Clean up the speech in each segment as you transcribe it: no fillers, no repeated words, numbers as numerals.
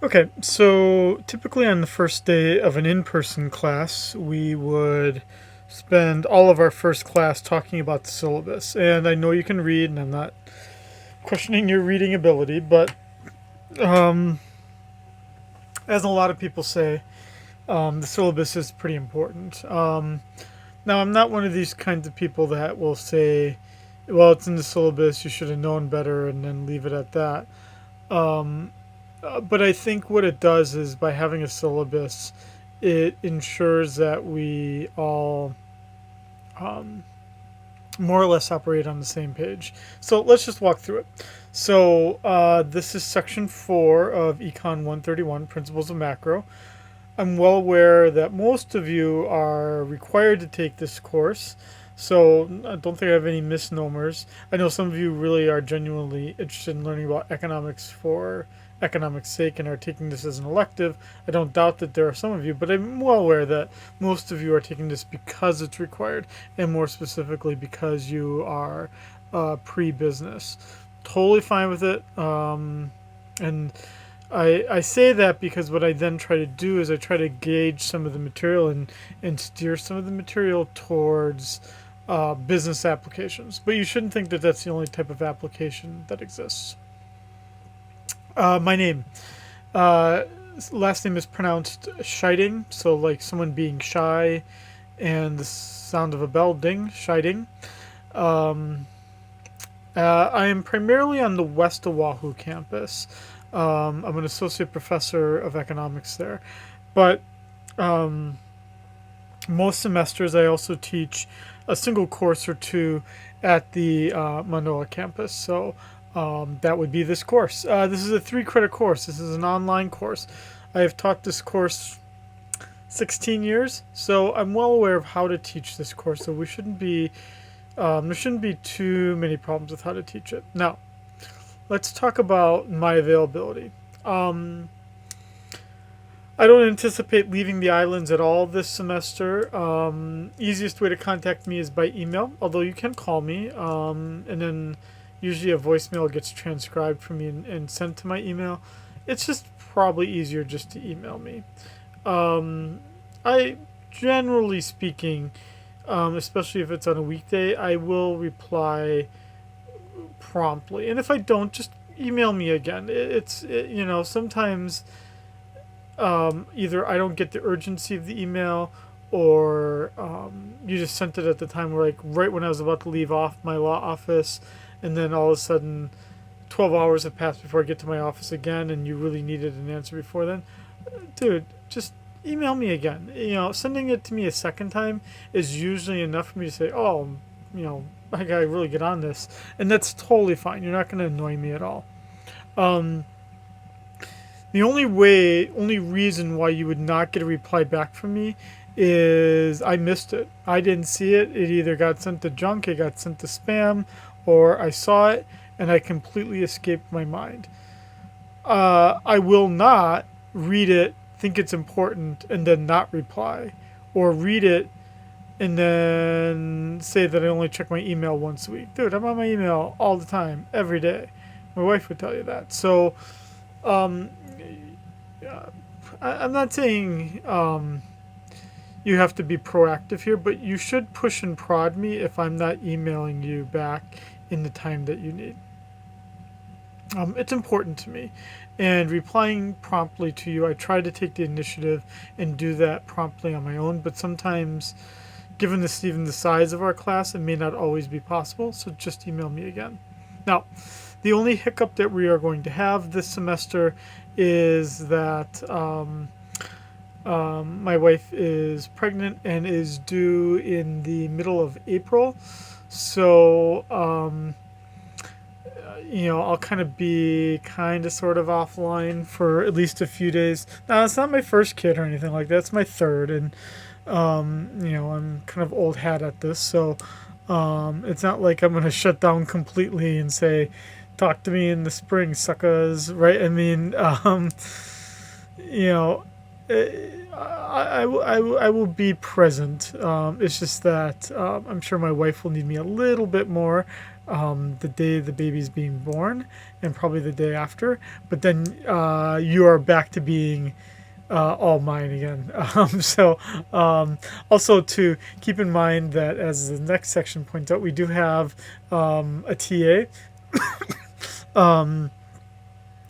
Okay, so typically on the first day of an in-person class, we would spend all of our first class talking about the syllabus. And I know you can read, and I'm not questioning your reading ability, but um, as a lot of people say, the syllabus is pretty important. Now, I'm not one of these kinds of people that will say, well, it's in the syllabus, you should have known better, and then leave it at that. Um, but I think what it does is by having a syllabus, it ensures that we all um, more or less operate on the same page. So let's just walk through it. So this is section 4 of ECON131, Principles of Macro. I'm well aware that most of you are required to take this course, so I don't think I have any misnomers. I know some of you really are genuinely interested in learning about economics for economics sake and are taking this as an elective. I don't doubt that there are some of you, but I'm well aware that most of you are taking this because it's required, and more specifically because you are pre-business. Totally fine with it. And I say that because what I then try to do is I try to gauge some of the material and steer some of the material towards business applications. But you shouldn't think that that's the only type of application that exists. My name. Uh, Last name is pronounced Scheiding, so like someone being shy and the sound of a bell, ding, Scheiding. Um, I am primarily on the West Oahu campus. I'm an associate professor of economics there. But um, most semesters, I also teach a single course or two at the Manoa campus. So that would be this course. This is a 3 credit course. This is an online course. I have taught this course 16 years, so I'm well aware of how to teach this course. So there shouldn't be too many problems with how to teach it. Now, let's talk about my availability. Um, I don't anticipate leaving the islands at all this semester. Easiest way to contact me is by email, although you can call me, and then usually a voicemail gets transcribed for me and sent to my email. It's just probably easier just to email me. Um, I, generally speaking, especially if it's on a weekday, I will reply promptly. And if I don't, just email me again. Sometimes either I don't get the urgency of the email or you just sent it at the time where, like, right when I was about to leave off my law office, and then all of a sudden 12 hours have passed before I get to my office again, and you really needed an answer before then. Dude, just email me again. Sending it to me a second time is usually enough for me to say, oh, I gotta really get on this. And that's totally fine. You're not going to annoy me at all. Um, the only reason why you would not get a reply back from me is I missed it. I didn't see it. It either got sent to junk, it got sent to spam, or I saw it and I completely escaped my mind. I will not read it, think it's important, and then not reply, or read it and then say that I only check my email once a week. Dude, I'm on my email all the time, every day. My wife would tell you that. So, um, I'm not saying you have to be proactive here, but you should push and prod me if I'm not emailing you back in the time that you need. It's important to me. And replying promptly to you, I try to take the initiative and do that promptly on my own, but sometimes, given even the size of our class, it may not always be possible, so just email me again. Now, the only hiccup that we are going to have this semester is that my wife is pregnant and is due in the middle of April. So, I'll kind of be sort of offline for at least a few days. Now, it's not my first kid or anything like that. It's my third, and I'm kind of old hat at this, so it's not like I'm going to shut down completely and say, talk to me in the spring, suckers, right? I mean, you know, I will be present. It's just that I'm sure my wife will need me a little bit more the day the baby's being born and probably the day after. But then you are back to being all mine again. Also to keep in mind that, as the next section points out, we do have a TA.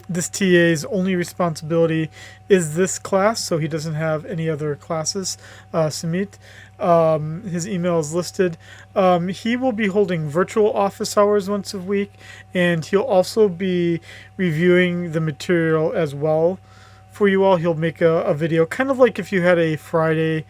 This TA's only responsibility is this class, so he doesn't have any other classes. Sumit, his email is listed. He will be holding virtual office hours once a week, and he'll also be reviewing the material as well for you all. He'll make a video, kind of like if you had a Friday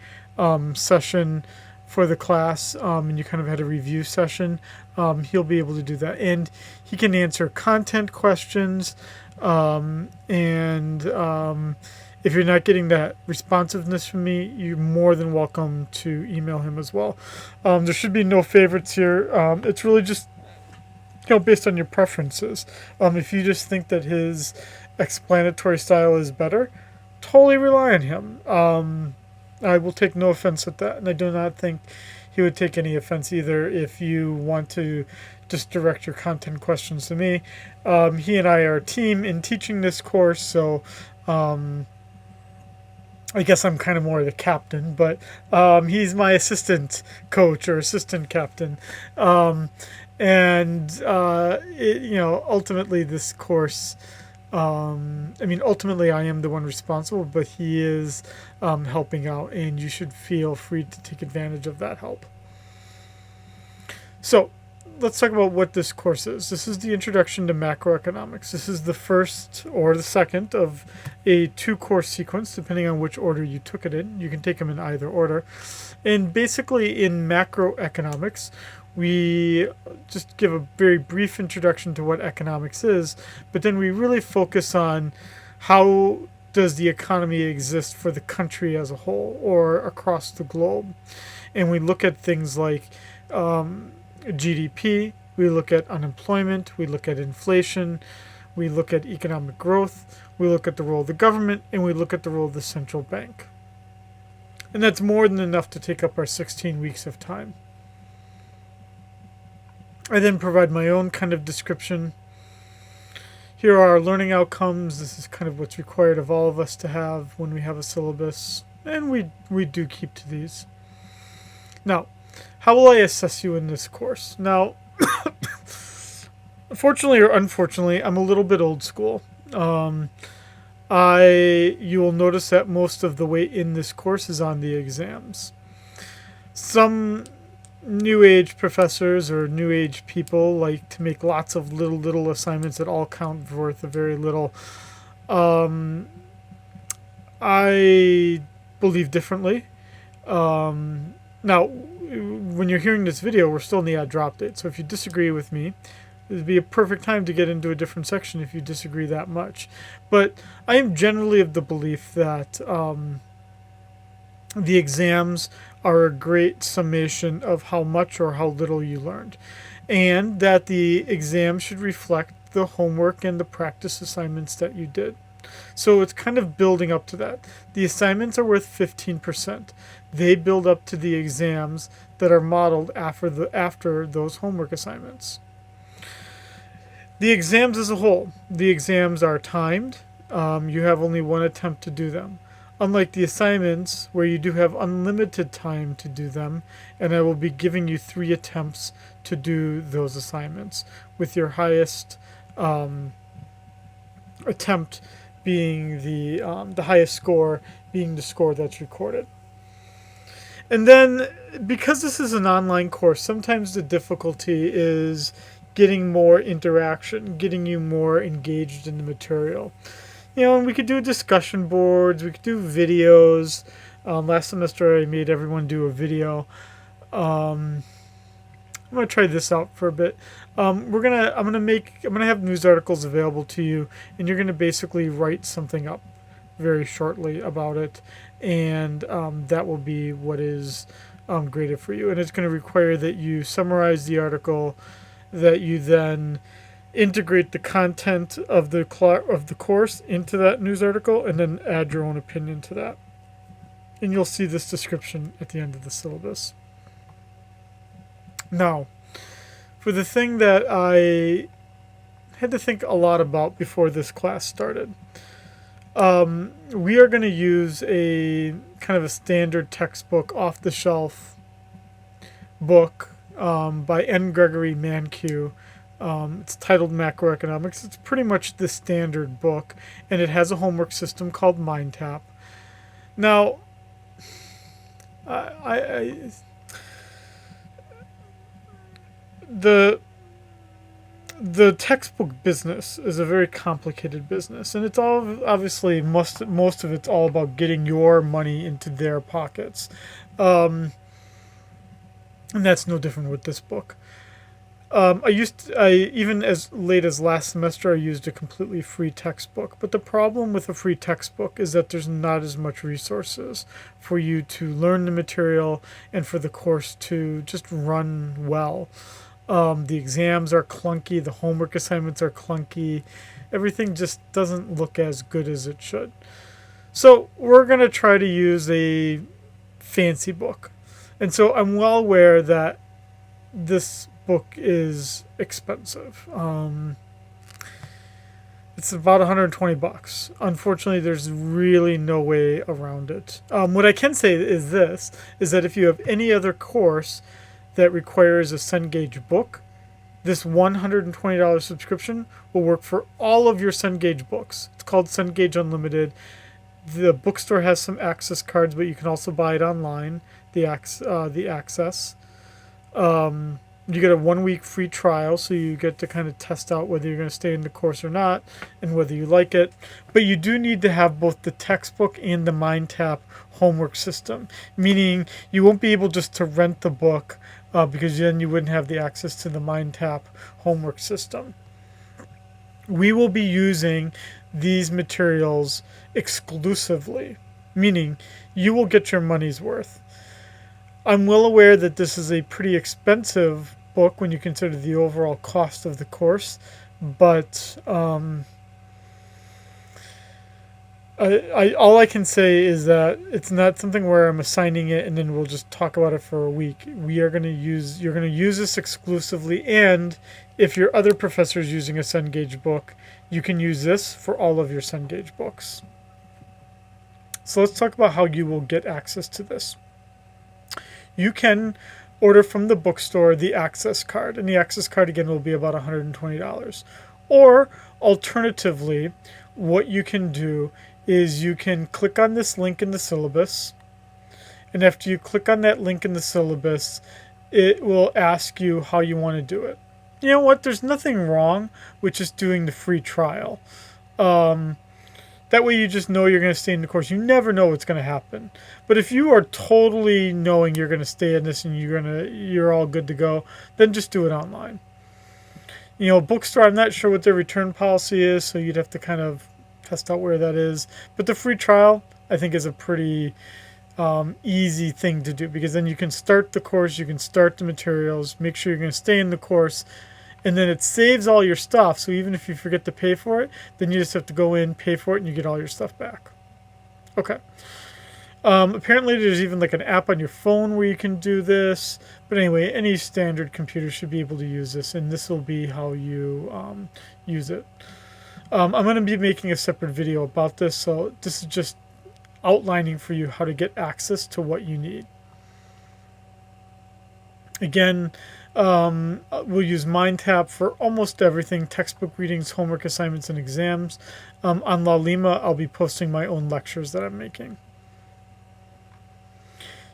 session for the class, and you kind of had a review session. He'll be able to do that, and he can answer content questions. If you're not getting that responsiveness from me, you're more than welcome to email him as well. There should be no favorites here. It's really just based on your preferences. If you just think that his explanatory style is better, totally rely on him. I will take no offense at that, and I do not think he would take any offense either if you want to just direct your content questions to me. He and I are a team in teaching this course, so I guess I'm kind of more the captain, but he's my assistant coach or assistant captain. Ultimately this course, ultimately I am the one responsible, but he is helping out, and you should feel free to take advantage of that help. So let's talk about what this course is. This is the Introduction to Macroeconomics. This is the first or the second of a 2-course sequence, depending on which order you took it in. You can take them in either order. And basically in macroeconomics, we just give a very brief introduction to what economics is, but then we really focus on how does the economy exist for the country as a whole or across the globe. And we look at things like GDP, we look at unemployment, we look at inflation, we look at economic growth, we look at the role of the government, and we look at the role of the central bank. And that's more than enough to take up our 16 weeks of time. I then provide my own kind of description. Here are our learning outcomes. This is kind of what's required of all of us to have when we have a syllabus, and we do keep to these. Now, how will I assess you in this course? Now, fortunately or unfortunately, I'm a little bit old school. You will notice that most of the weight in this course is on the exams. Some new age professors or new age people like to make lots of little assignments that all count worth a very little. I believe differently. Now, when you're hearing this video, we're still in the drop date. So if you disagree with me, it would be a perfect time to get into a different section if you disagree that much. But I am generally of the belief that the exams are a great summation of how much or how little you learned, and that the exam should reflect the homework and the practice assignments that you did. So it's kind of building up to that. The assignments are worth 15%. They build up to the exams that are modeled after those homework assignments. The exams as a whole, the exams are timed. You have only one attempt to do them. Unlike the assignments, where you do have unlimited time to do them, and I will be giving you 3 attempts to do those assignments, with your highest attempt being the highest score being the score that's recorded. And then, because this is an online course, sometimes the difficulty is getting more interaction, getting you more engaged in the material. And we could do discussion boards, we could do videos. Last semester I made everyone do a video. I'm gonna try this out for a bit. I'm gonna have news articles available to you, and you're gonna basically write something up very shortly about it, and that will be what is graded for you. And it's going to require that you summarize the article, that you then integrate the content of the course into that news article, and then add your own opinion to that. And you'll see this description at the end of the syllabus. Now, for the thing that I had to think a lot about before this class started. We are going to use a kind of a standard textbook off the shelf book by N. Gregory Mankiw. It's titled Macroeconomics. It's pretty much the standard book, and it has a homework system called MindTap. Now, the textbook business is a very complicated business, and it's all obviously most of it's all about getting your money into their pockets, and that's no different with this book. Even as late as last semester, I used a completely free textbook. But the problem with a free textbook is that there's not as much resources for you to learn the material and for the course to just run well. The exams are clunky. The homework assignments are clunky. Everything just doesn't look as good as it should. So we're going to try to use a fancy book. And so I'm well aware that this book is expensive. It's about $120. Unfortunately, there's really no way around it. What I can say is this, is that if you have any other course that requires a Cengage book, this $120 subscription will work for all of your Cengage books. It's called Cengage Unlimited. The bookstore has some access cards, but you can also buy it online, the access. You get a 1 week free trial, so you get to kind of test out whether you're going to stay in the course or not and whether you like it. But you do need to have both the textbook and the MindTap homework system, meaning you won't be able just to rent the book because then you wouldn't have the access to the MindTap homework system. We will be using these materials exclusively, meaning you will get your money's worth. I'm well aware that this is a pretty expensive book when you consider the overall cost of the course, but all I can say is that it's not something where I'm assigning it and then we'll just talk about it for a week. You're going to use this exclusively, and if your other professor is using a Cengage book, you can use this for all of your Cengage books. So let's talk about how you will get access to this. You can order from the bookstore the access card, and the access card again will be about $120. Or alternatively, what you can do is you can click on this link in the syllabus, and after you click on that link in the syllabus, it will ask you how you want to do it. You know what? There's nothing wrong with just doing the free trial. That way you just know you're going to stay in the course. You never know what's going to happen. But if you are totally knowing you're going to stay in this and you're all good to go, then just do it online. You know, bookstore, I'm not sure what their return policy is, so you'd have to kind of test out where that is. But the free trial, I think, is a pretty easy thing to do, because then you can start the course, you can start the materials, make sure you're going to stay in the course, and then it saves all your stuff. So even if you forget to pay for it, then you just have to go in, pay for it, and you get all your stuff back. Okay. Apparently there's even like an app on your phone where you can do this. But anyway, any standard computer should be able to use this, and this will be how you use it. I'm going to be making a separate video about this, so this is just outlining for you how to get access to what you need. Again, we'll use MindTap for almost everything: textbook readings, homework assignments, and exams. On La Lima, I'll be posting my own lectures that I'm making.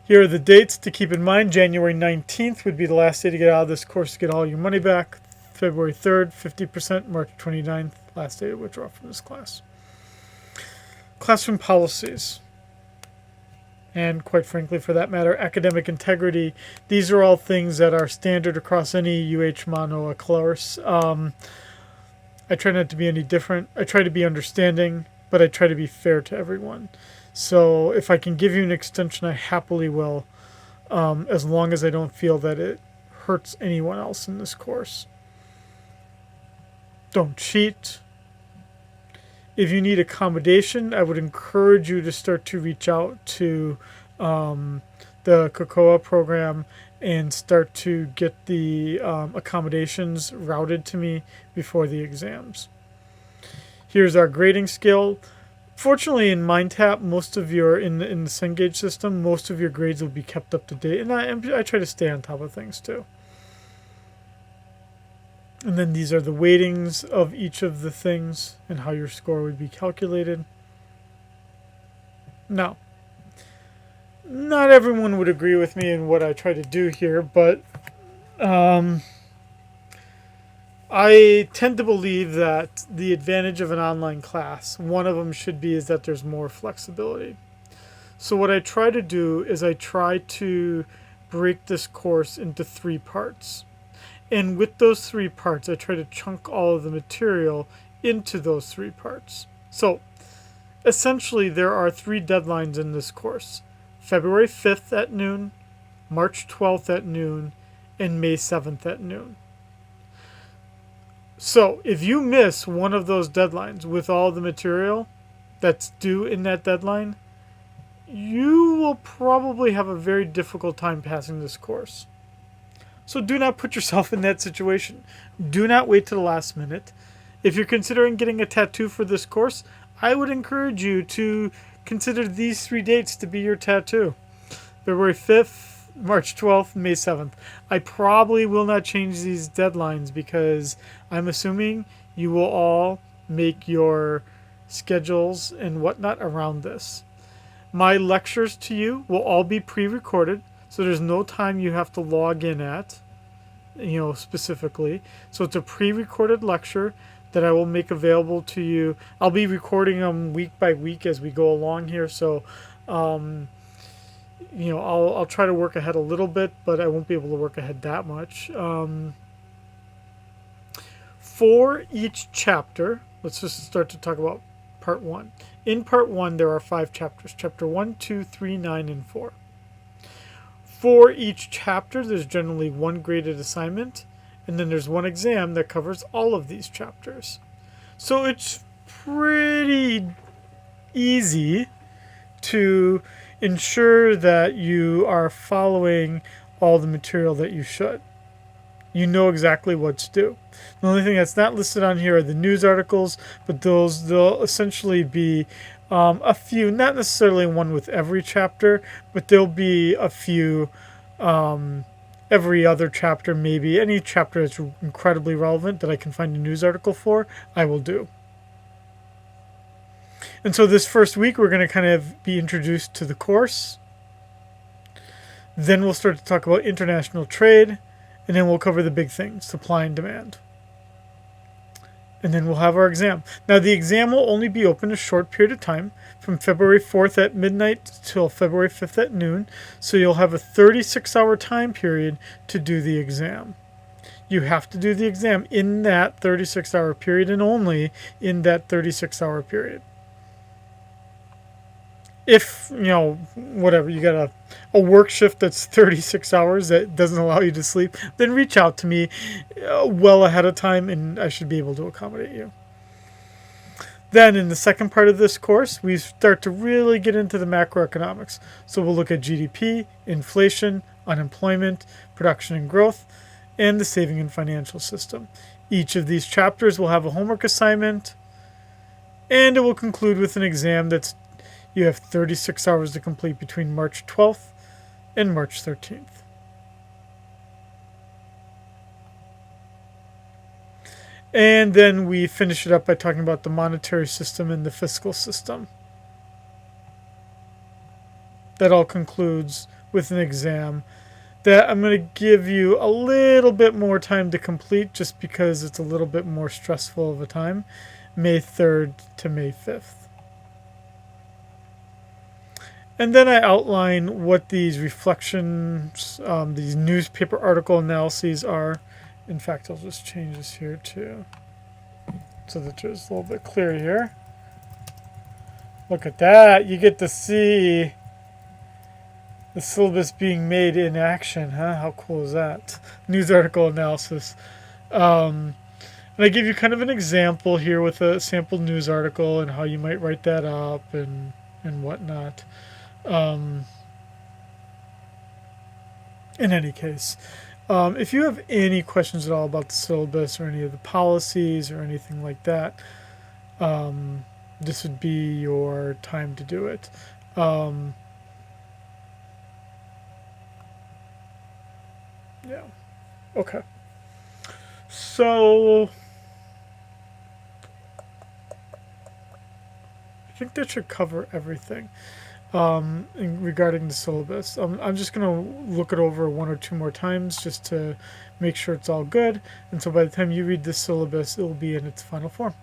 Here are the dates to keep in mind. January 19th would be the last day to get out of this course to get all your money back. February 3rd, 50%. March 29th, last day to withdraw from this class. Classroom policies. And quite frankly, for that matter, academic integrity. These are all things that are standard across any UH Manoa course. I try not to be any different. I try to be understanding, but I try to be fair to everyone. So if I can give you an extension, I happily will, as long as I don't feel that it hurts anyone else in this course. Don't cheat. If you need accommodation, I would encourage you to start to reach out to the Cocoa program and start to get the accommodations routed to me before the exams. Here's our grading scale. Fortunately, in MindTap, most of your in the Cengage system, most of your grades will be kept up to date, and I try to stay on top of things too. And then these are the weightings of each of the things and how your score would be calculated. Now, not everyone would agree with me in what I try to do here, but I tend to believe that the advantage of an online class, one of them should be, is that there's more flexibility. So what I try to do is I try to break this course into 3 parts. And with those 3 parts, I try to chunk all of the material into those 3 parts. So essentially, there are 3 deadlines in this course: February 5th at noon, March 12th at noon, and May 7th at noon. So if you miss one of those deadlines with all the material that's due in that deadline, you will probably have a very difficult time passing this course. So do not put yourself in that situation. Do not wait to the last minute. If you're considering getting a tattoo for this course, I would encourage you to consider these 3 dates to be your tattoo: February 5th, March 12th, May 7th. I probably will not change these deadlines because I'm assuming you will all make your schedules and whatnot around this. My lectures to you will all be pre-recorded, so there's no time you have to log in at, specifically. So it's a pre-recorded lecture that I will make available to you. I'll be recording them week by week as we go along here, so I'll try to work ahead a little bit, but I won't be able to work ahead that much. For each chapter, let's just start to talk about part 1. In part 1, there are 5 chapters: chapter 1, 2, 3, 9, and 4. For each chapter, there's generally 1 graded assignment, and then there's 1 exam that covers all of these chapters. So it's pretty easy to ensure that you are following all the material that you should. You know exactly what's due. The only thing that's not listed on here are the news articles, but they'll essentially be a few, not necessarily one with every chapter, but there'll be a few every other chapter, maybe. Any chapter that's incredibly relevant that I can find a news article for, I will do. And so this first week, we're going to kind of be introduced to the course. Then we'll start to talk about international trade, and then we'll cover the big things: supply and demand. And then we'll have our exam. Now, the exam will only be open a short period of time, from February 4th at midnight till February 5th at noon. So you'll have a 36-hour time period to do the exam. You have to do the exam in that 36-hour period and only in that 36-hour period. If, whatever, you got a work shift that's 36 hours that doesn't allow you to sleep, then reach out to me well ahead of time and I should be able to accommodate you. Then in the second part of this course, we start to really get into the macroeconomics. So we'll look at GDP, inflation, unemployment, production and growth, and the saving and financial system. Each of these chapters will have a homework assignment, and it will conclude with an exam that's you have 36 hours to complete between March 12th and March 13th. And then we finish it up by talking about the monetary system and the fiscal system. That all concludes with an exam that I'm going to give you a little bit more time to complete just because it's a little bit more stressful of a time, May 3rd to May 5th. And then I outline what these reflections, these newspaper article analyses are. In fact, I'll just change this here too, so that it's a little bit clearer here. Look at that. You get to see the syllabus being made in action, huh? How cool is that? News article analysis. And I give you kind of an example here with a sample news article and how you might write that up and whatnot. in any case. If you have any questions at all about the syllabus or any of the policies or anything like that, this would be your time to do it. Yeah. Okay. So I think that should cover everything regarding the syllabus. I'm just going to look it over one or two more times just to make sure it's all good. And so by the time you read the syllabus, it will be in its final form.